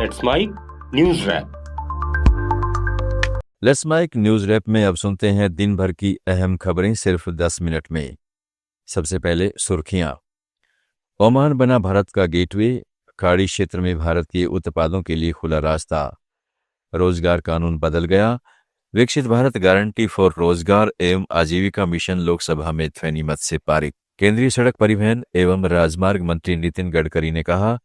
Let's Mic News Wrap. Let's Mic News Wrap में अब सुनते हैं दिन भर की अहम खबरें सिर्फ 10 मिनट में। सबसे पहले सुर्खियां। ओमान बना भारत का गेटवे, खाड़ी क्षेत्र में भारत के उत्पादों के लिए खुला रास्ता। रोजगार कानून बदल गया, विकसित भारत गारंटी फॉर रोजगार एवं आजीविका मिशन लोकसभा में ध्वनिमत से पारित। केंद्रीय सड़क परिवहन एवं राजमार्ग मंत्री नितिन गडकरी ने कहा,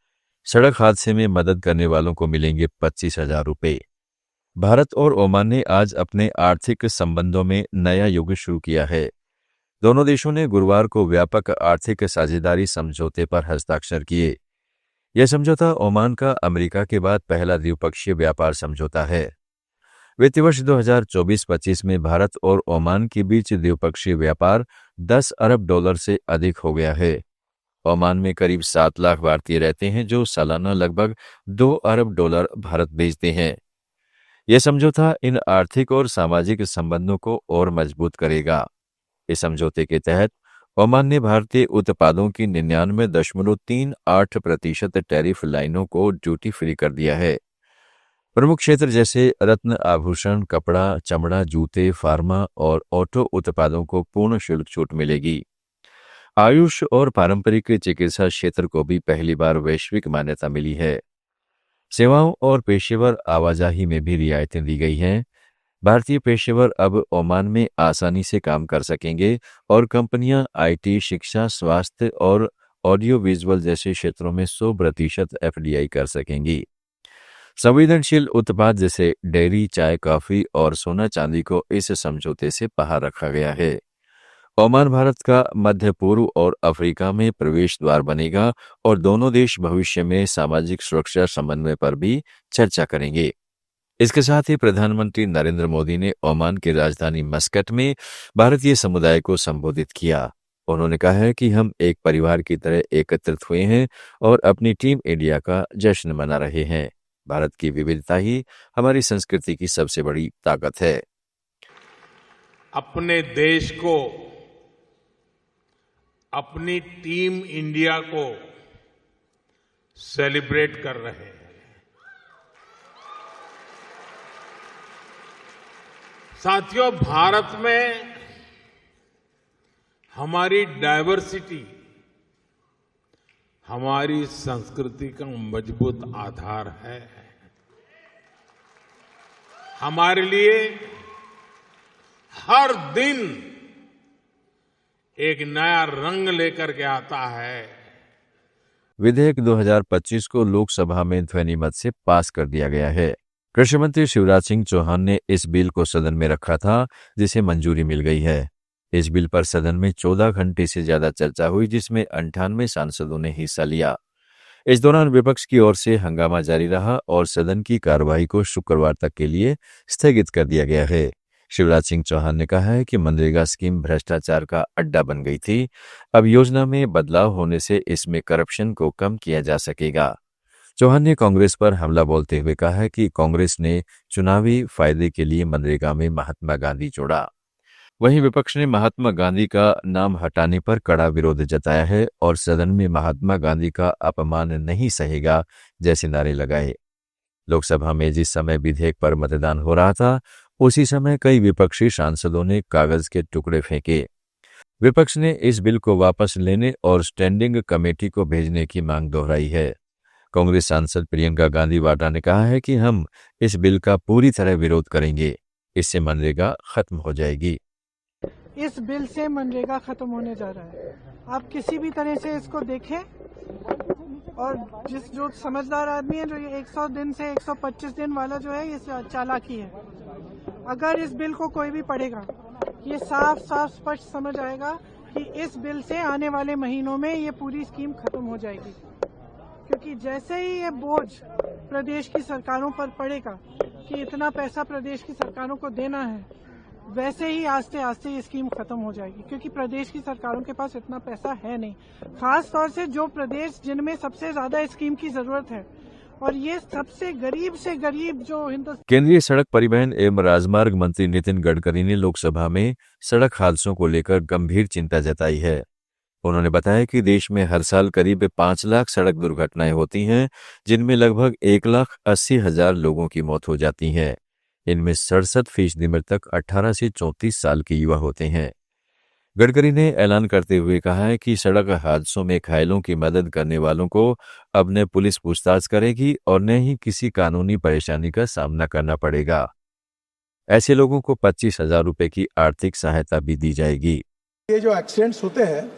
सड़क हादसे में मदद करने वालों को मिलेंगे 25,000 रुपये। भारत और ओमान ने आज अपने आर्थिक संबंधों में नया युग शुरू किया है। दोनों देशों ने गुरुवार को व्यापक आर्थिक साझेदारी समझौते पर हस्ताक्षर किए। यह समझौता ओमान का अमेरिका के बाद पहला द्विपक्षीय व्यापार समझौता है। वित्तीय वर्ष 2024-25 में भारत और ओमान के बीच द्विपक्षीय व्यापार 10 अरब डॉलर से अधिक हो गया है। ओमान में करीब 7 लाख भारतीय रहते हैं जो सालाना लगभग 2 अरब डॉलर भारत भेजते हैं। यह समझौता इन आर्थिक और सामाजिक संबंधों को और मजबूत करेगा। इस समझौते के तहत ओमान ने भारतीय उत्पादों की 99.38% टैरिफ लाइनों को ड्यूटी फ्री कर दिया है। प्रमुख क्षेत्र जैसे रत्न आभूषण, कपड़ा, चमड़ा, जूते, फार्मा और ऑटो उत्पादों को पूर्ण शुल्क छूट मिलेगी। आयुष और पारंपरिक चिकित्सा क्षेत्र को भी पहली बार वैश्विक मान्यता मिली है। सेवाओं और पेशेवर आवाजाही में भी रियायतें दी गई हैं। भारतीय पेशेवर अब ओमान में आसानी से काम कर सकेंगे और कंपनियां आईटी, शिक्षा, स्वास्थ्य और ऑडियो विजुअल जैसे क्षेत्रों में 100% एफडीआई कर सकेंगी। संवेदनशील उत्पाद जैसे डेयरी, चाय, कॉफी और सोना चांदी को इस समझौते से बाहर रखा गया है। ओमान भारत का मध्य पूर्व और अफ्रीका में प्रवेश द्वार बनेगा और दोनों देश भविष्य में सामाजिक सुरक्षा समन्वय पर भी चर्चा करेंगे। इसके साथ ही प्रधानमंत्री नरेंद्र मोदी ने ओमान की राजधानी मस्कट में भारतीय समुदाय को संबोधित किया। उन्होंने कहा है कि हम एक परिवार की तरह एकत्रित हुए हैं और अपनी टीम इंडिया का जश्न मना रहे हैं। भारत की विविधता ही हमारी संस्कृति की सबसे बड़ी ताकत है। अपने देश को, अपनी टीम इंडिया को सेलिब्रेट कर रहे हैं। साथियों, भारत में हमारी डायवर्सिटी हमारी संस्कृति का मजबूत आधार है। हमारे लिए हर दिन एक नया रंग लेकर के आता है। विधेयक 2025 को लोकसभा में ध्वनिमत से पास कर दिया गया है। कृषि मंत्री शिवराज सिंह चौहान ने इस बिल को सदन में रखा था, जिसे मंजूरी मिल गई है। इस बिल पर सदन में 14 घंटे से ज्यादा चर्चा हुई, जिसमें 98 सांसदों ने हिस्सा लिया। इस दौरान विपक्ष की ओर से हंगामा जारी रहा और सदन की कार्यवाही को शुक्रवार तक के लिए स्थगित कर दिया गया है। शिवराज सिंह चौहान ने कहा है कि मनरेगा स्कीम भ्रष्टाचार का अड्डा बन गई थी। अब योजना में बदलाव होने से इसमें करप्शन को कम किया जा सकेगा। चौहान ने कांग्रेस पर हमला बोलते हुए कहा है कि कांग्रेस ने चुनावी फायदे के लिए मनरेगा में महात्मा गांधी जोड़ा। वहीं विपक्ष ने महात्मा गांधी का नाम हटाने पर कड़ा विरोध जताया है और सदन में महात्मा गांधी का अपमान नहीं सहेगा जैसे नारे लगाए। लोकसभा में जिस समय विधेयक पर मतदान हो रहा था, उसी समय कई विपक्षी सांसदों ने कागज के टुकड़े फेंके। विपक्ष ने इस बिल को वापस लेने और स्टैंडिंग कमेटी को भेजने की मांग दोहराई है। कांग्रेस सांसद प्रियंका गांधी वाड्रा ने कहा है कि हम इस बिल का पूरी तरह विरोध करेंगे। इससे मनरेगा खत्म हो जाएगी। इस बिल से मनरेगा खत्म होने जा रहा है। आप किसी भी तरह से इसको देखें और जो समझदार आदमी है, जो ये 100 दिन से 125 दिन वाला जो है, ये चालाकी है। अगर इस बिल को कोई भी पढ़ेगा, ये साफ साफ स्पष्ट समझ आएगा कि इस बिल से आने वाले महीनों में ये पूरी स्कीम खत्म हो जाएगी। क्योंकि जैसे ही ये बोझ प्रदेश की सरकारों पर पड़ेगा कि इतना पैसा प्रदेश की सरकारों को देना है, वैसे ही आस्ते आस्ते ये स्कीम खत्म हो जाएगी। क्योंकि प्रदेश की सरकारों के पास इतना पैसा है नहीं, खास तौर से जो प्रदेश जिनमें सबसे ज्यादा स्कीम की जरूरत है, और ये सबसे गरीब से गरीब जो हिंदुस्तान। केंद्रीय सड़क परिवहन एवं राजमार्ग मंत्री नितिन गडकरी ने लोकसभा में सड़क हादसों को लेकर गंभीर चिंता जताई है। उन्होंने बताया कि देश में हर साल करीब 5 लाख सड़क दुर्घटनाएं होती हैं, जिनमें लगभग 1,80,000 लोगों की मौत हो जाती है। इनमें 67% मृतक 18 से 34 साल के युवा होते हैं। गडकरी ने ऐलान करते हुए कहा है कि सड़क हादसों में घायलों की मदद करने वालों को अब न पुलिस पूछताछ करेगी और न ही किसी कानूनी परेशानी का सामना करना पड़ेगा। ऐसे लोगों को 25,000 रुपए की आर्थिक सहायता भी दी जाएगी। ये जो एक्सीडेंट्स होते हैं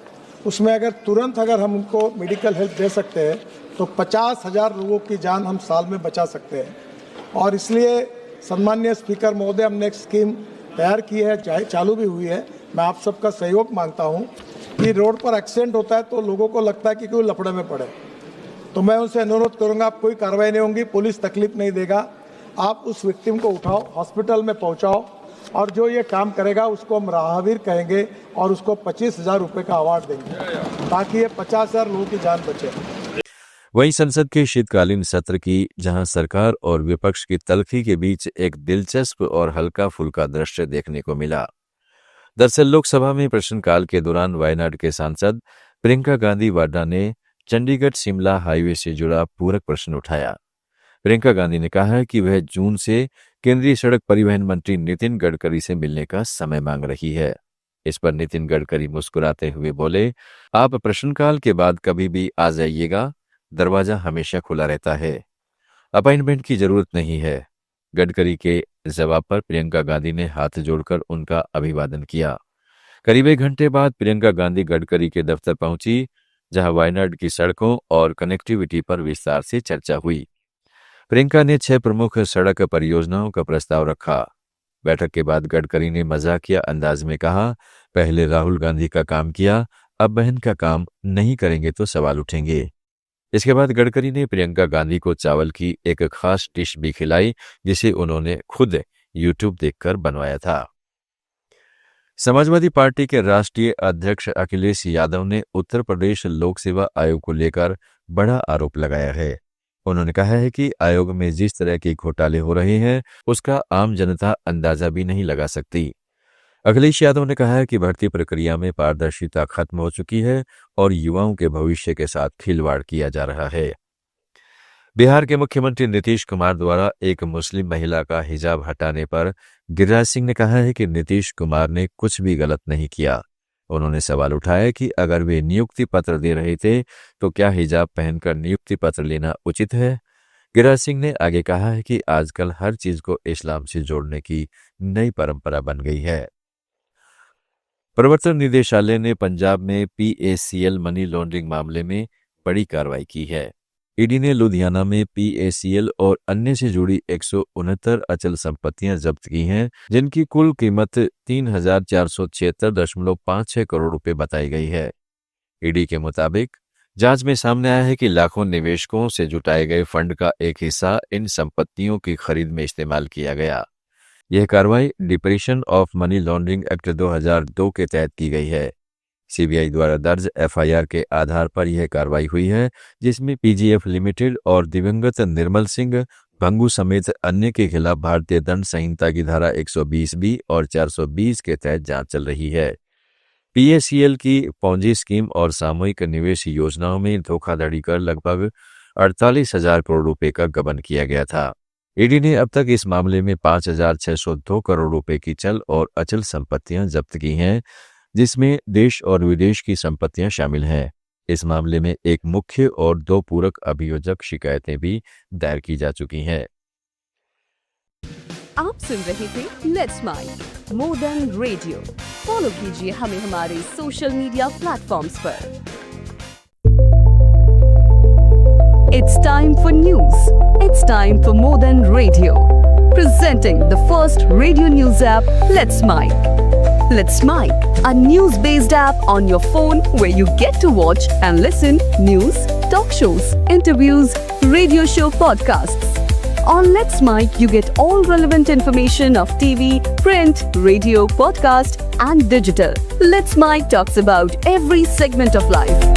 उसमें अगर हम उनको मेडिकल हेल्प दे सकते हैं तो 50,000 लोगों की जान हम साल में बचा सकते हैं। और इसलिए सम्माननीय स्पीकर महोदय, हमने एक स्कीम तैयार की है, चालू भी हुई है। मैं आप सबका सहयोग मांगता हूं कि रोड पर एक्सीडेंट होता है तो लोगों को लगता है कि कोई लफड़े में पड़े, तो मैं उनसे अनुरोध करूंगा, आप कोई कार्रवाई नहीं होगी, पुलिस तकलीफ नहीं देगा, आप उस विक्टिम को उठाओ, हॉस्पिटल में पहुंचाओ और जो ये काम करेगा उसको हम राहवीर कहेंगे और उसको 25,000 रुपये का अवार्ड देंगे ताकि ये 50,000 लोगों की जान बचे। वहीं संसद के शीतकालीन सत्र की जहां सरकार और विपक्ष की तल्खी के बीच एक दिलचस्प और हल्का फुल्का दृश्य देखने को मिला। दरअसल लोकसभा में प्रश्नकाल के दौरान वायनाड के सांसद प्रियंका गांधी वाड्रा ने चंडीगढ़ शिमला हाईवे से जुड़ा पूरक प्रश्न उठाया। प्रियंका गांधी ने कहा कि वह जून से केंद्रीय सड़क परिवहन मंत्री नितिन गडकरी से मिलने का समय मांग रही है। इस पर नितिन गडकरी मुस्कुराते हुए बोले, आप प्रश्नकाल के बाद कभी भी आ जाइएगा, दरवाजा हमेशा खुला रहता है, अपॉइंटमेंट की जरूरत नहीं है। गडकरी के जवाब पर प्रियंका गांधी ने हाथ जोड़कर उनका अभिवादन किया। करीब 1 घंटे बाद प्रियंका गांधी गडकरी के दफ्तर पहुंची, जहां वायनाड की सड़कों और कनेक्टिविटी पर विस्तार से चर्चा हुई। प्रियंका ने 6 प्रमुख सड़क परियोजनाओं का प्रस्ताव रखा। बैठक के बाद गडकरी ने मजाकिया अंदाज में कहा, पहले राहुल गांधी का काम किया, अब बहन का काम नहीं करेंगे तो सवाल उठेंगे। इसके बाद गडकरी ने प्रियंका गांधी को चावल की एक खास डिश भी खिलाई, जिसे उन्होंने खुद YouTube देखकर बनवाया था। समाजवादी पार्टी के राष्ट्रीय अध्यक्ष अखिलेश यादव ने उत्तर प्रदेश लोक सेवा आयोग को लेकर बड़ा आरोप लगाया है। उन्होंने कहा है कि आयोग में जिस तरह के घोटाले हो रहे हैं उसका आम जनता अंदाजा भी नहीं लगा सकती। अखिलेश यादव ने कहा है कि भर्ती प्रक्रिया में पारदर्शिता खत्म हो चुकी है और युवाओं के भविष्य के साथ खिलवाड़ किया जा रहा है। बिहार के मुख्यमंत्री नीतीश कुमार द्वारा एक मुस्लिम महिला का हिजाब हटाने पर गिरिराज सिंह ने कहा है कि नीतीश कुमार ने कुछ भी गलत नहीं किया। उन्होंने सवाल उठाया कि अगर वे नियुक्ति पत्र दे रहे थे तो क्या हिजाब पहनकर नियुक्ति पत्र लेना उचित है। गिरिराज सिंह ने आगे कहा है कि आजकल हर चीज को इस्लाम से जोड़ने की नई परंपरा बन गई है। प्रवर्तन निदेशालय ने पंजाब में PACL मनी लॉन्ड्रिंग मामले में बड़ी कार्रवाई की है। ईडी ने लुधियाना में PACL और अन्य से जुड़ी 169 अचल संपत्तियां जब्त की हैं, जिनकी कुल कीमत 3,476.56 करोड़ रुपए बताई गई है। ईडी के मुताबिक जांच में सामने आया है कि लाखों निवेशकों से जुटाए गए फंड का एक हिस्सा इन संपत्तियों की खरीद में इस्तेमाल किया गया। यह कार्रवाई depression of money laundering act 2002 के तहत की गई है। CBI द्वारा दर्ज FIR के आधार पर यह कार्रवाई हुई है, जिसमें PGF लिमिटेड और दिवंगत निर्मल सिंह भंगू समेत अन्य के खिलाफ भारतीय दंड संहिता की धारा 120B और 420 के तहत जांच चल रही है। PACL की पॉन्जी स्कीम और सामूहिक निवेश योजनाओं में धोखाधड़ी कर लगभग 48,000 करोड़ रुपए का गबन किया गया था। ईडी ने अब तक इस मामले में 5,602 करोड़ रुपए की चल और अचल संपत्तियां जब्त की हैं, जिसमें देश और विदेश की संपत्तियां शामिल हैं। इस मामले में एक मुख्य और 2 पूरक अभियोजक शिकायतें भी दायर की जा चुकी हैं। आप सुन रहे थे Let's Mic more than radio. Follow कीजिए हमें हमारे सोशल मीडिया प्लेटफॉर्म्स पर। It's time for news. It's time for More Than Radio. Presenting the first radio news app, Let's Mic. Let's Mic, a news-based app on your phone where you get to watch and listen news, talk shows, interviews, radio show podcasts. On Let's Mic, you get all relevant information of TV, print, radio, podcast, and digital. Let's Mic talks about every segment of life.